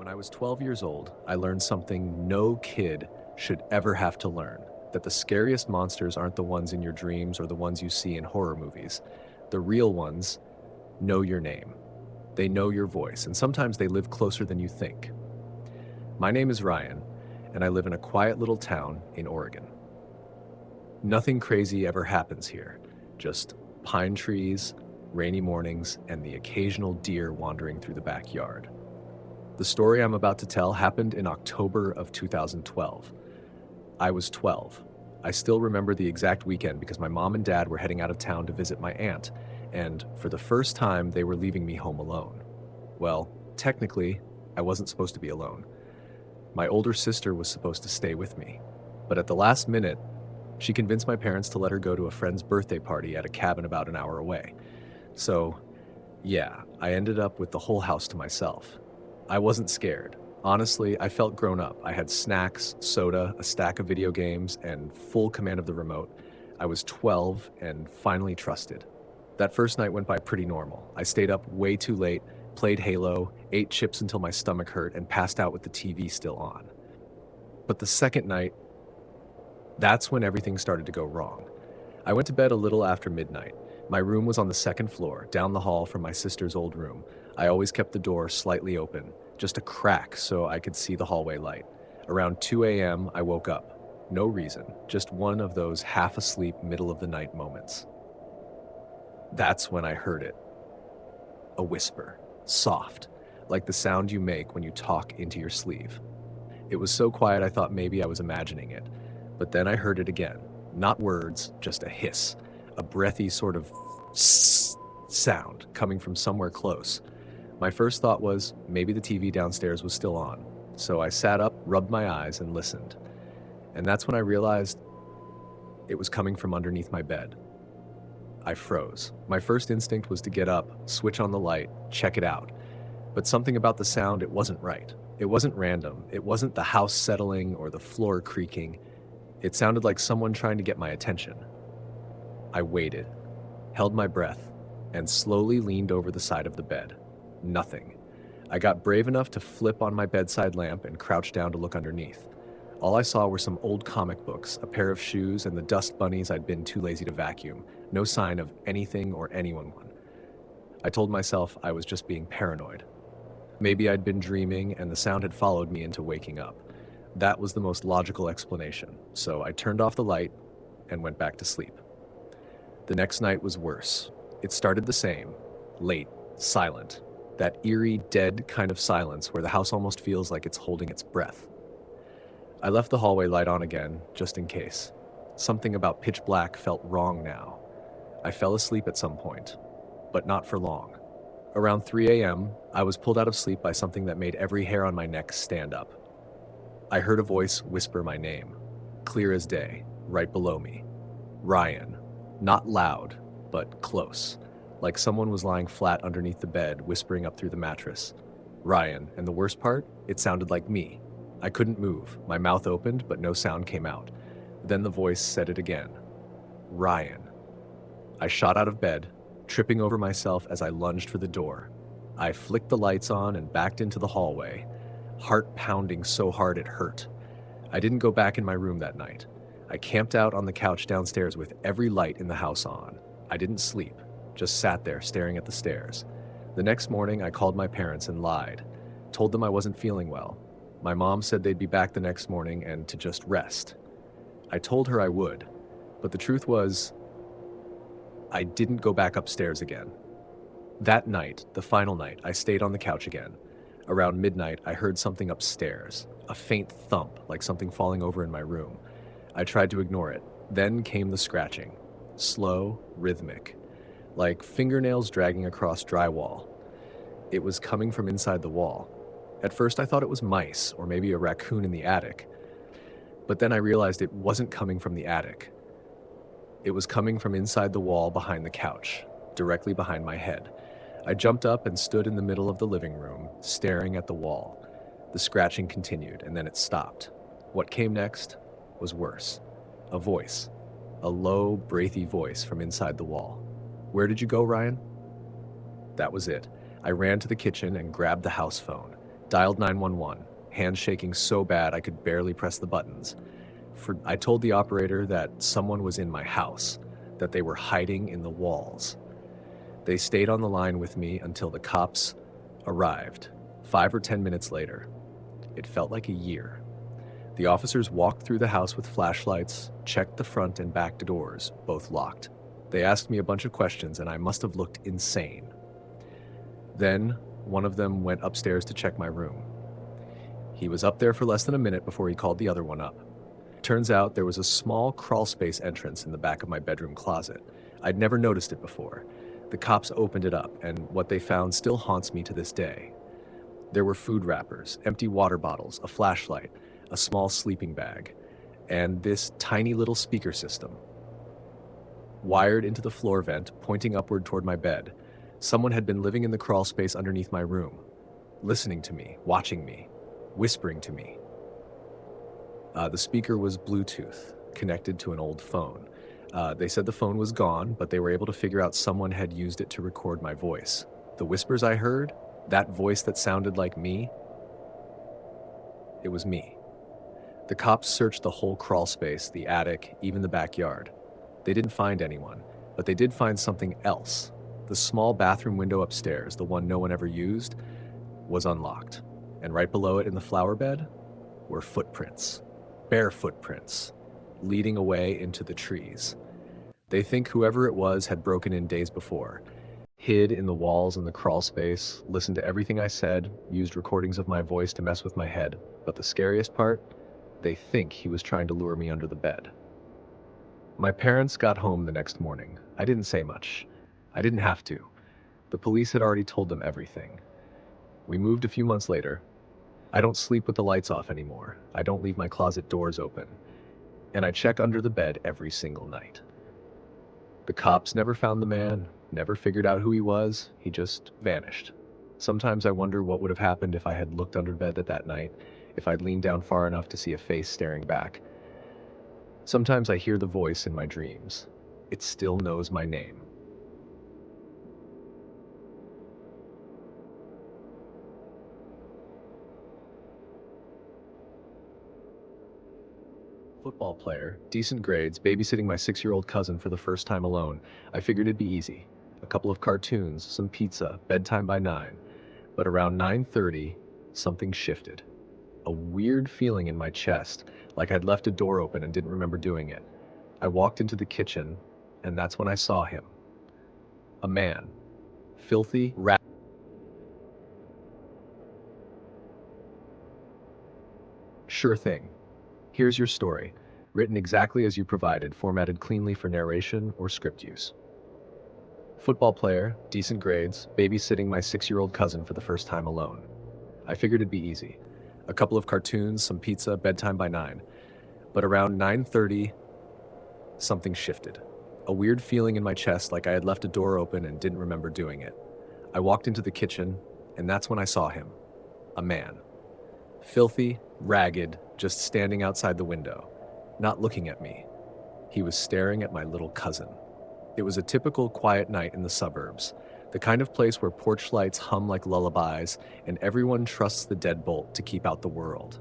When I was 12 years old, I learned something no kid should ever have to learn, that the scariest monsters aren't the ones in your dreams or the ones you see in horror movies. The real ones know your name. They know your voice, and sometimes they live closer than you think. My name is Ryan, and I live in a quiet little town in Oregon. Nothing crazy ever happens here, just pine trees, rainy mornings, and the occasional deer wandering through the backyard. The story I'm about to tell happened in October of 2012. I was 12. I still remember the exact weekend because my mom and dad were heading out of town to visit my aunt, and for the first time, they were leaving me home alone. Well, technically, I wasn't supposed to be alone. My older sister was supposed to stay with me, but at the last minute, she convinced my parents to let her go to a friend's birthday party at a cabin about an hour away. So, yeah, I ended up with the whole house to myself. I wasn't scared. Honestly, I felt grown up. I had snacks, soda, a stack of video games, and full command of the remote. I was 12 and finally trusted. That first night went by pretty normal. I stayed up way too late, played Halo, ate chips until my stomach hurt, and passed out with the TV still on. But the second night, that's when everything started to go wrong. I went to bed a little after midnight. My room was on the second floor, down the hall from my sister's old room. I always kept the door slightly open, just a crack so I could see the hallway light. Around 2 a.m., I woke up. No reason, just one of those half-asleep, middle-of-the-night moments. That's when I heard it. A whisper, soft, like the sound you make when you talk into your sleeve. It was so quiet I thought maybe I was imagining it. But then I heard it again. Not words, just a hiss, a breathy sort of sound coming from somewhere close. My first thought was maybe the TV downstairs was still on. So I sat up, rubbed my eyes, and listened. And that's when I realized it was coming from underneath my bed. I froze. My first instinct was to get up, switch on the light, check it out. But something about the sound, it wasn't right. It wasn't random. It wasn't the house settling or the floor creaking. It sounded like someone trying to get my attention. I waited, held my breath, and slowly leaned over the side of the bed. Nothing. I got brave enough to flip on my bedside lamp and crouch down to look underneath. All I saw were some old comic books, a pair of shoes, and the dust bunnies I'd been too lazy to vacuum. No sign of anything or anyone. I told myself I was just being paranoid. Maybe I'd been dreaming and the sound had followed me into waking up. That was the most logical explanation, so I turned off the light and went back to sleep. The next night was worse. It started the same, late, silent. That eerie, dead kind of silence where the house almost feels like it's holding its breath. I left the hallway light on again, just in case. Something about pitch black felt wrong now. I fell asleep at some point, but not for long. Around 3 a.m., I was pulled out of sleep by something that made every hair on my neck stand up. I heard a voice whisper my name, clear as day, right below me. Ryan. Not loud, but close. Like someone was lying flat underneath the bed, whispering up through the mattress. Ryan, and the worst part, it sounded like me. I couldn't move. My mouth opened, but no sound came out. Then the voice said it again. Ryan. I shot out of bed, tripping over myself as I lunged for the door. I flicked the lights on and backed into the hallway, heart pounding so hard it hurt. I didn't go back in my room that night. I camped out on the couch downstairs with every light in the house on. I didn't sleep, just sat there staring at the stairs. The next morning, I called my parents and lied, told them I wasn't feeling well. My mom said they'd be back the next morning and to just rest. I told her I would, but the truth was, I didn't go back upstairs again. That night, the final night, I stayed on the couch again. Around midnight, I heard something upstairs, a faint thump like something falling over in my room. I tried to ignore it. Then came the scratching, slow, rhythmic, like fingernails dragging across drywall. It was coming from inside the wall. At first, I thought it was mice or maybe a raccoon in the attic. But then I realized it wasn't coming from the attic. It was coming from inside the wall behind the couch, directly behind my head. I jumped up and stood in the middle of the living room, staring at the wall. The scratching continued, and then it stopped. What came next was worse. A voice. A low, breathy voice from inside the wall. "Where did you go, Ryan?" That was it. I ran to the kitchen and grabbed the house phone. Dialed 911, hands shaking so bad I could barely press the buttons. I told the operator that someone was in my house, that they were hiding in the walls. They stayed on the line with me until the cops arrived, 5 or 10 minutes later. It felt like a year. The officers walked through the house with flashlights, checked the front and back doors, both locked. They asked me a bunch of questions, and I must have looked insane. Then, one of them went upstairs to check my room. He was up there for less than a minute before he called the other one up. Turns out there was a small crawlspace entrance in the back of my bedroom closet. I'd never noticed it before. The cops opened it up, and what they found still haunts me to this day. There were food wrappers, empty water bottles, a flashlight, a small sleeping bag, and this tiny little speaker system. Wired into the floor vent, pointing upward toward my bed. Someone had been living in the crawl space underneath my room, listening to me, watching me, whispering to me. The speaker was Bluetooth, connected to an old phone. They said the phone was gone, but they were able to figure out someone had used it to record my voice. The whispers I heard, that voice that sounded like me, it was me. The cops searched the whole crawl space, the attic, even the backyard. They didn't find anyone, but they did find something else. The small bathroom window upstairs, the one no one ever used, was unlocked. And right below it in the flower bed were footprints. Bare footprints, leading away into the trees. They think whoever it was had broken in days before, hid in the walls in the crawl space, listened to everything I said, used recordings of my voice to mess with my head. But the scariest part, they think he was trying to lure me under the bed. My parents got home the next morning. I didn't say much. I didn't have to. The police had already told them everything. We moved a few months later. I don't sleep with the lights off anymore. I don't leave my closet doors open. And I check under the bed every single night. The cops never found the man, never figured out who he was. He just vanished. Sometimes I wonder what would have happened if I had looked under bed that night, if I'd leaned down far enough to see a face staring back. Sometimes I hear the voice in my dreams. It still knows my name. Football player, decent grades, babysitting my 6-year-old cousin for the first time alone. I figured it'd be easy. A couple of cartoons, some pizza, bedtime by 9. But around 9:30, something shifted. A weird feeling in my chest, like I'd left a door open and didn't remember doing it. I walked into the kitchen, and that's when I saw him. A man. Filthy, rat. Sure thing. Here's your story, written exactly as you provided, formatted cleanly for narration or script use. Football player, decent grades, babysitting my 6-year-old cousin for the first time alone. I figured it'd be easy. A couple of cartoons, some pizza, bedtime by 9. But around 9:30, something shifted. A weird feeling in my chest, like I had left a door open and didn't remember doing it. I walked into the kitchen, and that's when I saw him. A man. Filthy, ragged, just standing outside the window, not looking at me. He was staring at my little cousin. It was a typical quiet night in the suburbs, the kind of place where porch lights hum like lullabies and everyone trusts the deadbolt to keep out the world.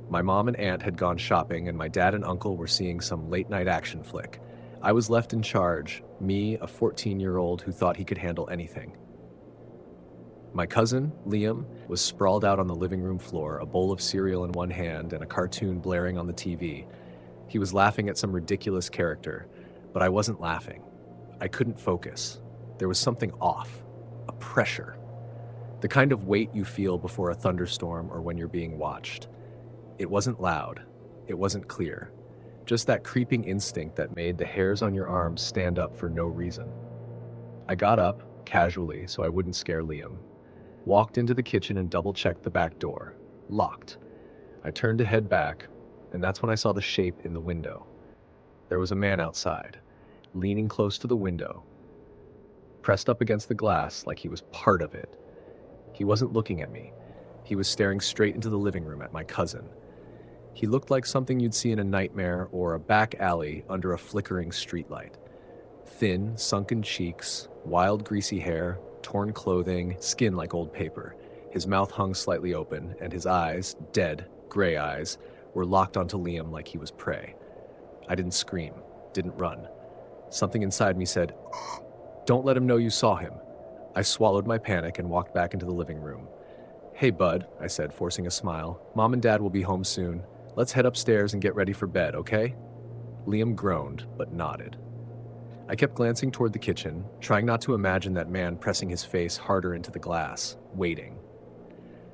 My mom and aunt had gone shopping, and my dad and uncle were seeing some late-night action flick. I was left in charge, me, a 14-year-old who thought he could handle anything. My cousin, Liam, was sprawled out on the living room floor, a bowl of cereal in one hand and a cartoon blaring on the TV. He was laughing at some ridiculous character, but I wasn't laughing. I couldn't focus. There was something off, a pressure. The kind of weight you feel before a thunderstorm or when you're being watched. It wasn't loud. It wasn't clear. Just that creeping instinct that made the hairs on your arms stand up for no reason. I got up, casually, so I wouldn't scare Liam. Walked into the kitchen and double-checked the back door. Locked. I turned to head back, and that's when I saw the shape in the window. There was a man outside, leaning close to the window, pressed up against the glass like he was part of it. He wasn't looking at me. He was staring straight into the living room at my cousin. He looked like something you'd see in a nightmare or a back alley under a flickering streetlight. Thin, sunken cheeks, wild, greasy hair, torn clothing, skin like old paper. His mouth hung slightly open, and his eyes, dead, gray eyes, were locked onto Liam like he was prey. I didn't scream, didn't run. Something inside me said, "Don't let him know you saw him." I swallowed my panic and walked back into the living room. "Hey, bud," I said, forcing a smile. "Mom and Dad will be home soon. Let's head upstairs and get ready for bed, okay?" Liam groaned, but nodded. I kept glancing toward the kitchen, trying not to imagine that man pressing his face harder into the glass, waiting.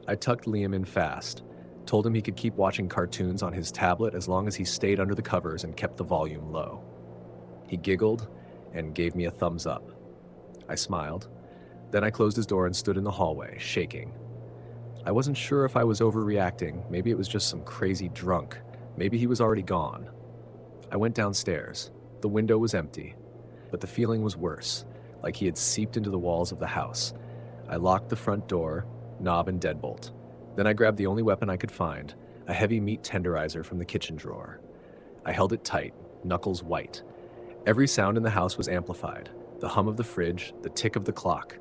I tucked Liam in fast, told him he could keep watching cartoons on his tablet as long as he stayed under the covers and kept the volume low. He giggled and gave me a thumbs up. I smiled. Then I closed his door and stood in the hallway, shaking. I wasn't sure if I was overreacting. Maybe it was just some crazy drunk. Maybe he was already gone. I went downstairs. The window was empty, but the feeling was worse, like he had seeped into the walls of the house. I locked the front door, knob and deadbolt. Then I grabbed the only weapon I could find, a heavy meat tenderizer from the kitchen drawer. I held it tight, knuckles white. Every sound in the house was amplified, the hum of the fridge, the tick of the clock.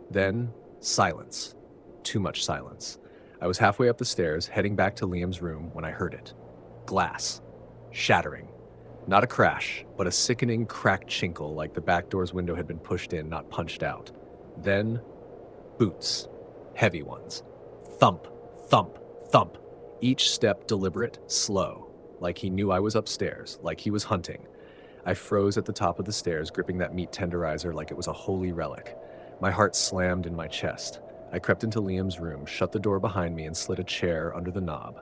Then, silence. Too much silence. I was halfway up the stairs, heading back to Liam's room when I heard it. Glass. Shattering. Not a crash, but a sickening cracked chinkle like the back door's window had been pushed in, not punched out. Then, boots. Heavy ones. Thump, thump, thump. Each step deliberate, slow. Like he knew I was upstairs, like he was hunting. I froze at the top of the stairs, gripping that meat tenderizer like it was a holy relic. My heart slammed in my chest. I crept into Liam's room, shut the door behind me, and slid a chair under the knob.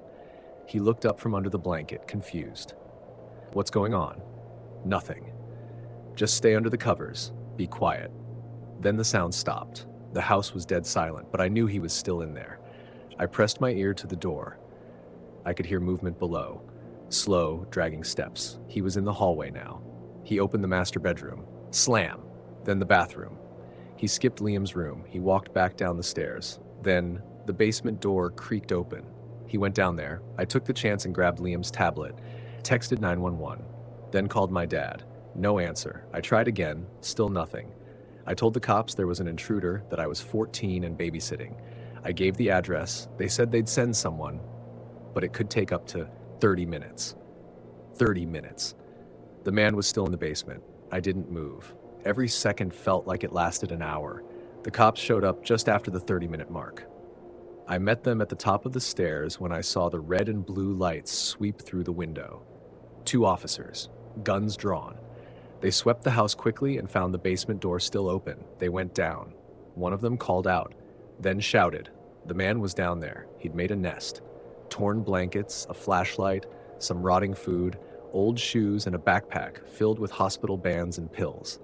He looked up from under the blanket, confused. "What's going on?" "Nothing. Just stay under the covers. Be quiet." Then the sound stopped. The house was dead silent, but I knew he was still in there. I pressed my ear to the door. I could hear movement below. Slow, dragging steps. He was in the hallway now. He opened the master bedroom. Slam! Then the bathroom. He skipped Liam's room. He walked back down the stairs. Then the basement door creaked open. He went down there. I took the chance and grabbed Liam's tablet, texted 911, then called my dad. No answer. I tried again, still nothing. I told the cops there was an intruder, that I was 14 and babysitting. I gave the address. They said they'd send someone, but it could take up to 30 minutes. 30 minutes. The man was still in the basement. I didn't move. Every second felt like it lasted an hour. The cops showed up just after the 30-minute mark. I met them at the top of the stairs when I saw the red and blue lights sweep through the window. 2 officers, guns drawn. They swept the house quickly and found the basement door still open. They went down. One of them called out, then shouted. The man was down there. He'd made a nest. Torn blankets, a flashlight, some rotting food, old shoes, and a backpack filled with hospital bands and pills.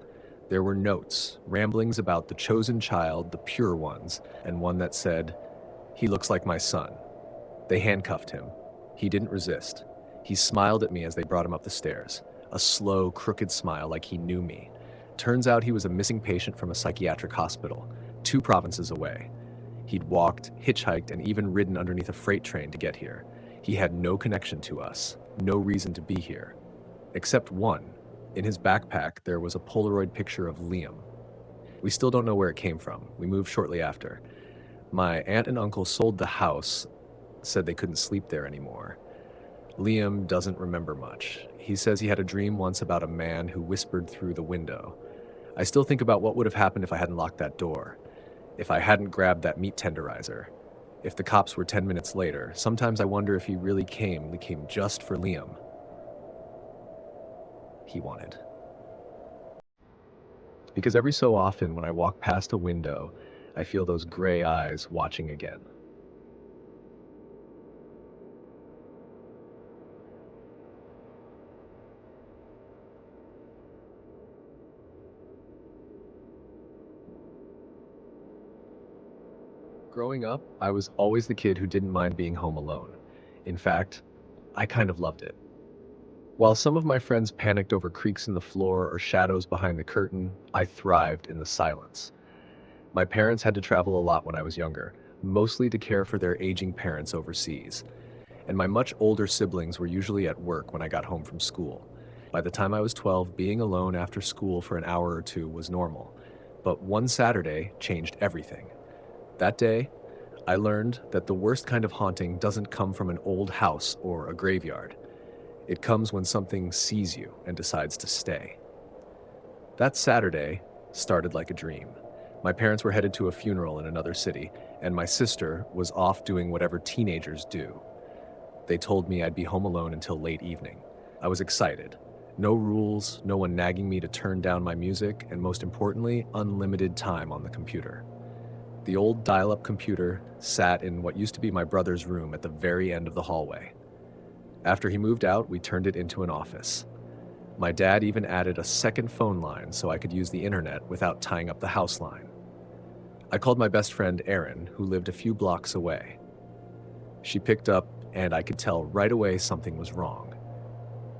There were notes, ramblings about the chosen child, the pure ones, and one that said, "He looks like my son." They handcuffed him. He didn't resist. He smiled at me as they brought him up the stairs. A slow, crooked smile like he knew me. Turns out he was a missing patient from a psychiatric hospital, 2 provinces away. He'd walked, hitchhiked, and even ridden underneath a freight train to get here. He had no connection to us, no reason to be here. Except one. In his backpack, there was a Polaroid picture of Liam. We still don't know where it came from. We moved shortly after. My aunt and uncle sold the house, said they couldn't sleep there anymore. Liam doesn't remember much. He says he had a dream once about a man who whispered through the window. I still think about what would have happened if I hadn't locked that door. If I hadn't grabbed that meat tenderizer. If the cops were 10 minutes later. Sometimes I wonder if he really came just for Liam. He wanted. Because every so often when I walk past a window, I feel those gray eyes watching again. Growing up, I was always the kid who didn't mind being home alone. In fact, I kind of loved it. While some of my friends panicked over creaks in the floor or shadows behind the curtain, I thrived in the silence. My parents had to travel a lot when I was younger, mostly to care for their aging parents overseas. And my much older siblings were usually at work when I got home from school. By the time I was 12, being alone after school for an hour or two was normal. But one Saturday changed everything. That day, I learned that the worst kind of haunting doesn't come from an old house or a graveyard. It comes when something sees you and decides to stay. That Saturday started like a dream. My parents were headed to a funeral in another city, and my sister was off doing whatever teenagers do. They told me I'd be home alone until late evening. I was excited. No rules, no one nagging me to turn down my music, and most importantly, unlimited time on the computer. The old dial-up computer sat in what used to be my brother's room at the very end of the hallway. After he moved out, we turned it into an office. My dad even added a second phone line so I could use the internet without tying up the house line. I called my best friend Erin, who lived a few blocks away. She picked up, and I could tell right away something was wrong.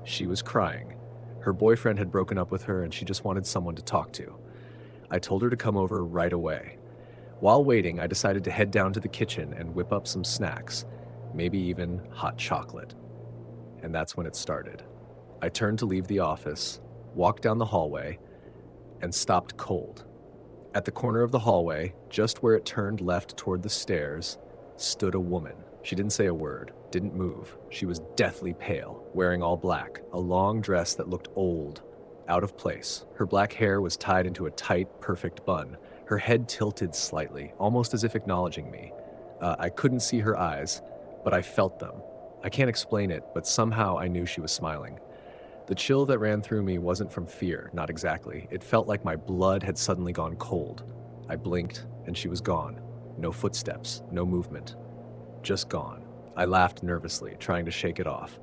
She was crying. Her boyfriend had broken up with her and she just wanted someone to talk to. I told her to come over right away. While waiting, I decided to head down to the kitchen and whip up some snacks, maybe even hot chocolate. And that's when it started. I turned to leave the office, walked down the hallway, and stopped cold. At the corner of the hallway, just where it turned left toward the stairs, stood a woman. She didn't say a word, didn't move. She was deathly pale, wearing all black, a long dress that looked old, out of place. Her black hair was tied into a tight, perfect bun. Her head tilted slightly, almost as if acknowledging me. I couldn't see her eyes, but I felt them. I can't explain it, but somehow I knew she was smiling. The chill that ran through me wasn't from fear, not exactly. It felt like my blood had suddenly gone cold. I blinked, and she was gone. No footsteps, no movement. Just gone. I laughed nervously, trying to shake it off.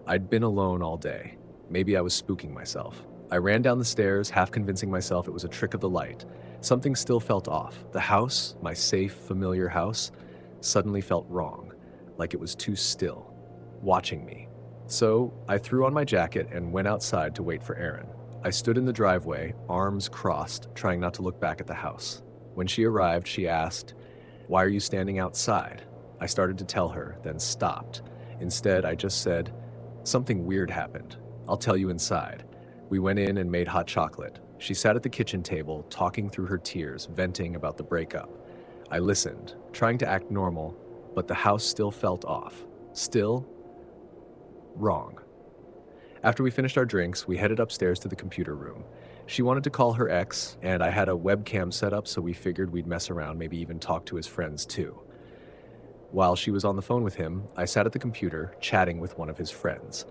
I'd been alone all day. Maybe I was spooking myself. I ran down the stairs, half convincing myself it was a trick of the light. Something still felt off. The house, my safe, familiar house, suddenly felt wrong, like it was too still, watching me. So I threw on my jacket and went outside to wait for Erin. I stood in the driveway, arms crossed, trying not to look back at the house. When she arrived, she asked, "Why are you standing outside?" I started to tell her, then stopped. Instead, I just said, "Something weird happened. I'll tell you inside." We went in and made hot chocolate. She sat at the kitchen table, talking through her tears, venting about the breakup. I listened, trying to act normal, but the house still felt off. Still wrong. After we finished our drinks, we headed upstairs to the computer room. She wanted to call her ex, and I had a webcam set up, so we figured we'd mess around, maybe even talk to his friends too. While she was on the phone with him, I sat at the computer, chatting with one of his friends.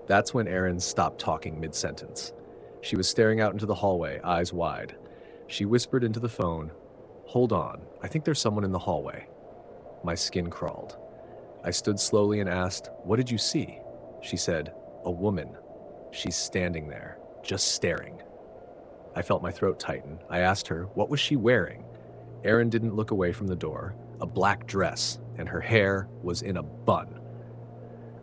That's when Erin stopped talking mid-sentence. She was staring out into the hallway, eyes wide. She whispered into the phone, "Hold on, I think there's someone in the hallway." My skin crawled. I stood slowly and asked, "What did you see?" She said, "A woman. She's standing there, just staring." I felt my throat tighten. I asked her, "What was she wearing?" Erin didn't look away from the door. A black dress, and her hair was in a bun.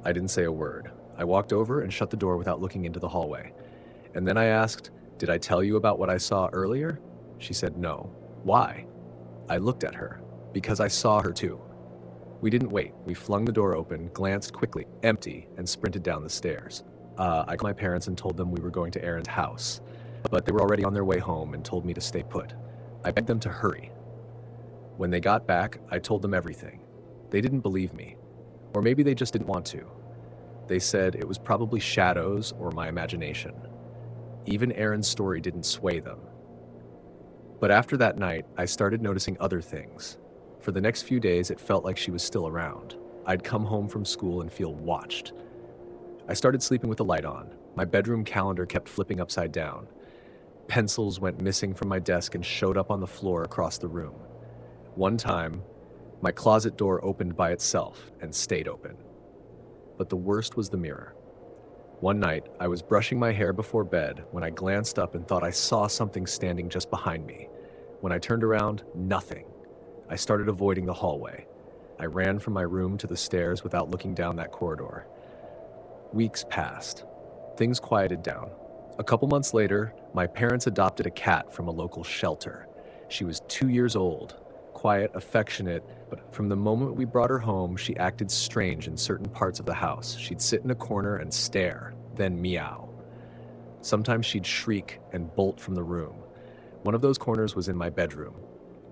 I didn't say a word. I walked over and shut the door without looking into the hallway. And then I asked, "Did I tell you about what I saw earlier?" She said no. Why? I looked at her. Because I saw her too. We didn't wait. We flung the door open, glanced quickly, empty, and sprinted down the stairs. I called my parents and told them we were going to Erin's house, but they were already on their way home and told me to stay put. I begged them to hurry. When they got back, I told them everything. They didn't believe me. Or maybe they just didn't want to. They said it was probably shadows or my imagination. Even Erin's story didn't sway them. But after that night, I started noticing other things. For the next few days, it felt like she was still around. I'd come home from school and feel watched. I started sleeping with the light on. My bedroom calendar kept flipping upside down. Pencils went missing from my desk and showed up on the floor across the room. One time, my closet door opened by itself and stayed open. But the worst was the mirror. One night, I was brushing my hair before bed when I glanced up and thought I saw something standing just behind me. When I turned around, nothing. I started avoiding the hallway. I ran from my room to the stairs without looking down that corridor. Weeks passed. Things quieted down. A couple months later, my parents adopted a cat from a local shelter. She was 2 years old, quiet, affectionate, but from the moment we brought her home, she acted strange in certain parts of the house. She'd sit in a corner and stare, then meow. Sometimes she'd shriek and bolt from the room. One of those corners was in my bedroom.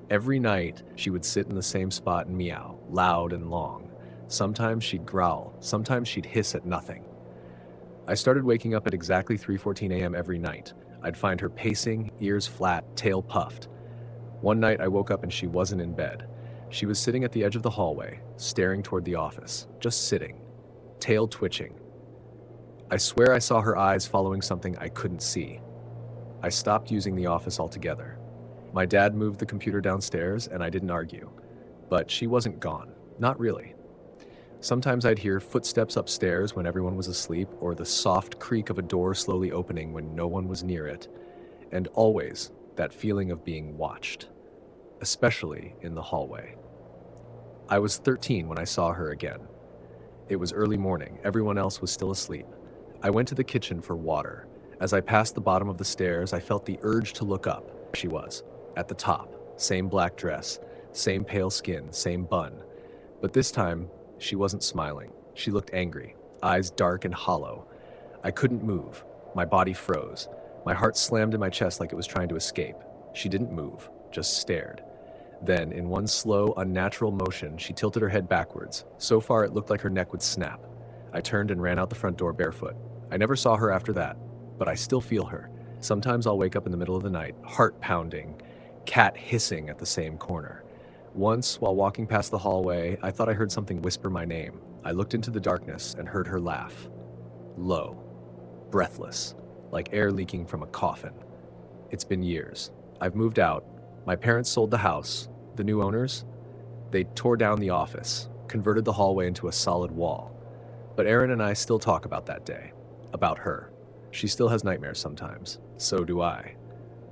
Every night, she would sit in the same spot and meow, loud and long. Sometimes she'd growl, sometimes she'd hiss at nothing. I started waking up at exactly 3:14 a.m. every night. I'd find her pacing, ears flat, tail puffed. One night I woke up and she wasn't in bed. She was sitting at the edge of the hallway, staring toward the office, just sitting, tail twitching. I swear I saw her eyes following something I couldn't see. I stopped using the office altogether. My dad moved the computer downstairs and I didn't argue. But she wasn't gone. Not really. Sometimes I'd hear footsteps upstairs when everyone was asleep, or the soft creak of a door slowly opening when no one was near it. And always that feeling of being watched, especially in the hallway. I was 13 when I saw her again. It was early morning. Everyone else was still asleep. I went to the kitchen for water. As I passed the bottom of the stairs, I felt the urge to look up. She was, at the top, same black dress, same pale skin, same bun. But this time, she wasn't smiling. She looked angry, eyes dark and hollow. I couldn't move. My body froze. My heart slammed in my chest like it was trying to escape. She didn't move, just stared. Then, in one slow, unnatural motion, she tilted her head backwards. So far, it looked like her neck would snap. I turned and ran out the front door barefoot. I never saw her after that, but I still feel her. Sometimes I'll wake up in the middle of the night, heart pounding, cat hissing at the same corner. Once, while walking past the hallway, I thought I heard something whisper my name. I looked into the darkness and heard her laugh. Low, breathless, like air leaking from a coffin. It's been years. I've moved out. My parents sold the house. The new owners, they tore down the office, converted the hallway into a solid wall. But Erin and I still talk about that day, about her. She still has nightmares sometimes. So do I.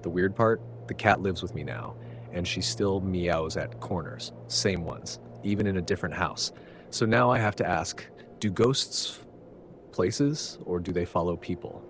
The weird part, the cat lives with me now, and she still meows at corners, same ones, even in a different house. So now I have to ask, do ghosts places or do they follow people?